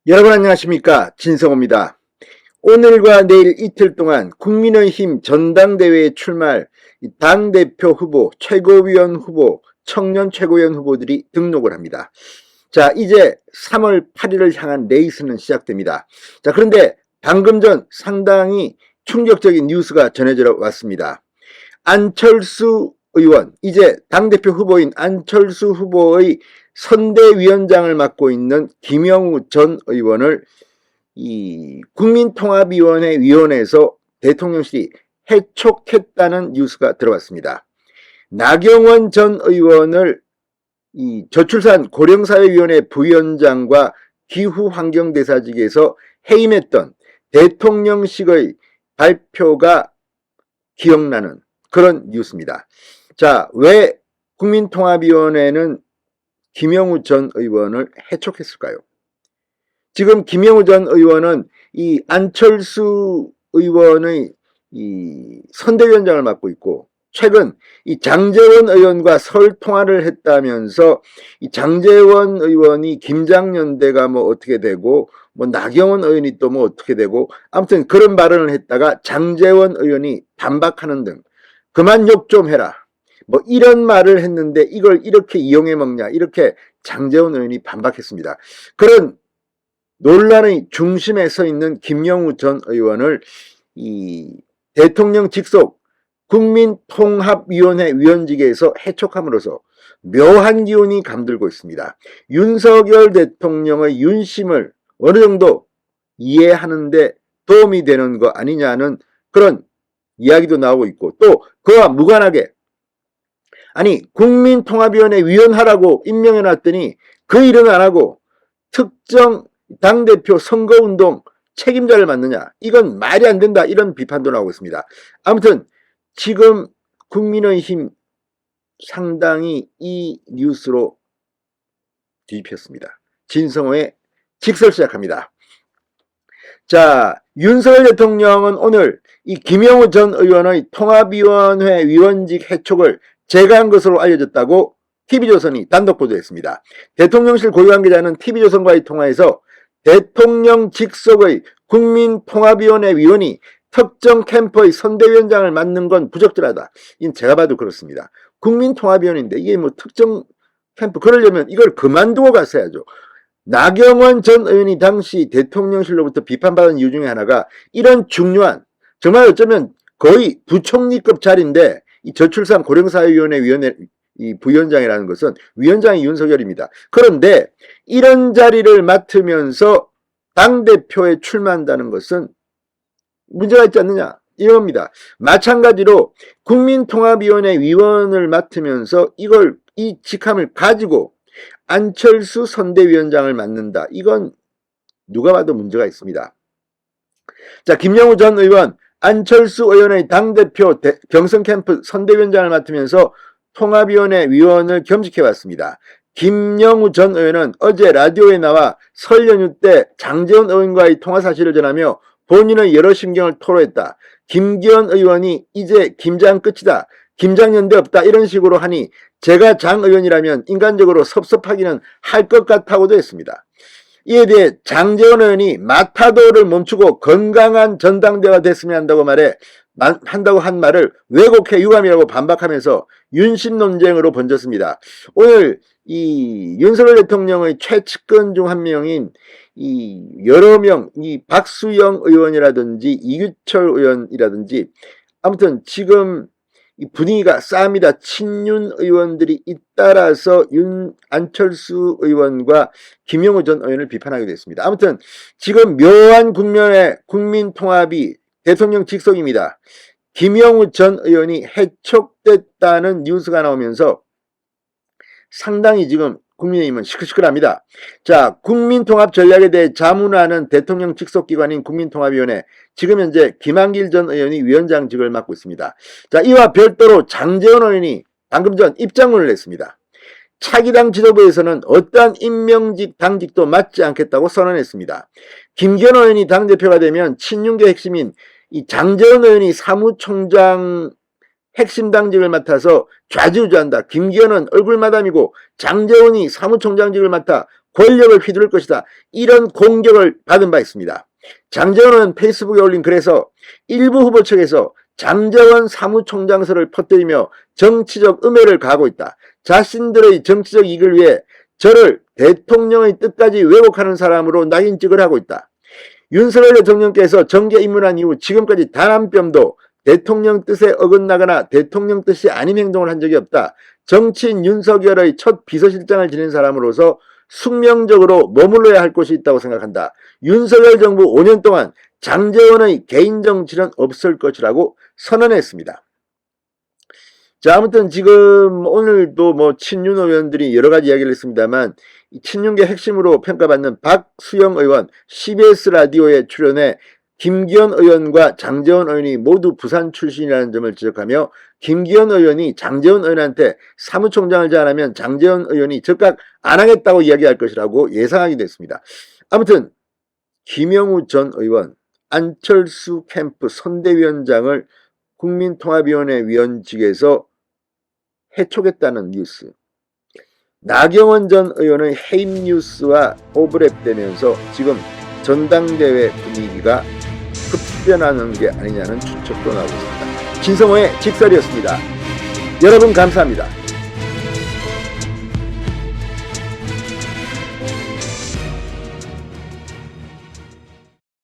여러분 안녕하십니까, 진성호입니다. 오늘과 내일 이틀 동안 국민의힘 전당대회에 출마할 당대표 후보, 최고위원 후보, 청년 최고위원 후보들이 등록을 합니다. 자, 이제 3월 8일을 향한 레이스는 시작됩니다. 자, 그런데 방금 전 상당히 충격적인 뉴스가 전해져 왔습니다. 안철수 의원, 이제 당대표 후보인 안철수 후보의 선대위원장을 맡고 있는 김영우 전 의원을 이 국민통합위원회 위원회에서 대통령실이 해촉했다는 뉴스가 들어왔습니다. 나경원 전 의원을 이 저출산 고령사회위원회 부위원장과 기후환경대사직에서 해임했던 대통령실의 발표가 기억나는 그런 뉴스입니다. 자, 왜 국민통합위원회는 김영우 전 의원을 해촉했을까요? 지금 김영우 전 의원은 이 안철수 의원의 이 선대위원장을 맡고 있고, 최근 이 장제원 의원과 설 통화를 했다면서 이 장제원 의원이 김장연대가 뭐 어떻게 되고, 뭐 나경원 의원이 또 뭐 어떻게 되고, 아무튼 그런 발언을 했다가 장제원 의원이 반박하는 등 그만 욕 좀 해라, 뭐 이런 말을 했는데 이걸 이렇게 이용해 먹냐, 이렇게 장제원 의원이 반박했습니다. 그런 논란의 중심에 서 있는 김영우 전 의원을 이 대통령 직속 국민통합위원회 위원직에서 해촉함으로써 묘한 기운이 감돌고 있습니다. 윤석열 대통령의 윤심을 어느 정도 이해하는데 도움이 되는 거 아니냐는 그런 이야기도 나오고 있고, 또 그와 무관하게 아니 국민통합위원회 위원하라고 임명해놨더니 그 일은 안 하고 특정 당대표 선거운동 책임자를 맡느냐, 이건 말이 안 된다, 이런 비판도 나오고 있습니다. 아무튼 지금 국민의힘 상당히 이 뉴스로 뒤집혔습니다. 진성호의 직설 시작합니다. 자, 윤석열 대통령은 오늘 이 김영우 전 의원의 통합위원회 위원직 해촉을 제거한 것으로 알려졌다고 TV조선이 단독 보도했습니다. 대통령실 고위 관계자는 TV조선과의 통화에서 대통령 직속의 국민통합위원회 위원이 특정 캠프의 선대위원장을 맡는 건 부적절하다. 이건 제가 봐도 그렇습니다. 국민통합위원회인데 이게 뭐 특정 캠프, 그러려면 이걸 그만두고 갔어야죠. 나경원 전 의원이 당시 대통령실로부터 비판받은 이유 중에 하나가 이런 중요한, 정말 어쩌면 거의 부총리급 자리인데 이 저출산 고령사회위원회 이 부위원장이라는 것은 위원장이 윤석열입니다. 그런데 이런 자리를 맡으면서 당대표에 출마한다는 것은 문제가 있지 않느냐, 이겁니다. 마찬가지로 국민통합위원회 위원을 맡으면서 이 직함을 가지고 안철수 선대위원장을 맡는다, 이건 누가 봐도 문제가 있습니다. 자, 김영우 전 의원, 안철수 의원의 당대표 경선 캠프 선대위원장을 맡으면서 통합위원회 위원을 겸직해왔습니다. 김영우 전 의원은 어제 라디오에 나와 설 연휴 때 장제원 의원과의 통화 사실을 전하며 본인의 여러 심경을 토로했다. 김기현 의원이 이제 김장 끝이다, 김장연대 없다, 이런 식으로 하니 제가 장 의원이라면 인간적으로 섭섭하기는 할 것 같다고도 했습니다. 이에 대해 장제원 의원이 마타도를 멈추고 건강한 전당대회가 됐으면 한다고 한 말을 왜곡해 유감이라고 반박하면서 윤심 논쟁으로 번졌습니다. 오늘 이 윤석열 대통령의 최측근 중 한 명인 이 여러 명, 이 박수영 의원이라든지 이규철 의원이라든지, 아무튼 지금 이 분위기가 싸움이다, 친윤 의원들이 잇따라서 안철수 의원과 김영우 전 의원을 비판하게 됐습니다. 아무튼 지금 묘한 국면의 국민통합이 대통령 직속입니다. 김영우 전 의원이 해촉됐다는 뉴스가 나오면서 상당히 지금 국민의힘은 시끌시끌합니다. 자, 국민통합 전략에 대해 자문하는 대통령 직속기관인 국민통합위원회, 지금 현재 김한길 전 의원이 위원장직을 맡고 있습니다. 자, 이와 별도로 장제원 의원이 방금 전 입장문을 냈습니다. 차기당 지도부에서는 어떠한 임명직 당직도 맡지 않겠다고 선언했습니다. 김기현 의원이 당대표가 되면 친윤계 핵심인 이 장제원 의원이 사무총장 핵심 당직을 맡아서 좌지우지한다. 김기현은 얼굴마담이고 장제원이 사무총장직을 맡아 권력을 휘두를 것이다. 이런 공격을 받은 바 있습니다. 장제원은 페이스북에 올린 글에서 일부 후보 측에서 장제원 사무총장설을 퍼뜨리며 정치적 음해를 가하고 있다. 자신들의 정치적 이익을 위해 저를 대통령의 뜻까지 왜곡하는 사람으로 낙인찍을 하고 있다. 윤석열 대통령께서 정계 입문한 이후 지금까지 단 한 뼘도 대통령 뜻에 어긋나거나 대통령 뜻이 아닌 행동을 한 적이 없다. 정치인 윤석열의 첫 비서실장을 지낸 사람으로서 숙명적으로 머물러야 할 곳이 있다고 생각한다. 윤석열 정부 5년 동안 장제원의 개인 정치는 없을 것이라고 선언했습니다. 자, 아무튼 지금 오늘도 뭐 친윤 의원들이 여러 가지 이야기를 했습니다만 친윤계 핵심으로 평가받는 박수영 의원 CBS 라디오에 출연해 김기현 의원과 장제원 의원이 모두 부산 출신이라는 점을 지적하며 김기현 의원이 장제원 의원한테 사무총장을 제안하면 장제원 의원이 즉각 안 하겠다고 이야기할 것이라고 예상하게 됐습니다. 아무튼 김영우 전 의원 안철수 캠프 선대위원장을 국민통합위원회 위원직에서 해촉했다는 뉴스, 나경원 전 의원의 해임 뉴스와 오버랩되면서 지금 전당대회 분위기가 급변하는 게 아니냐는 추측도 나오고 있습니다. 진성호의 직설이었습니다. 여러분 감사합니다.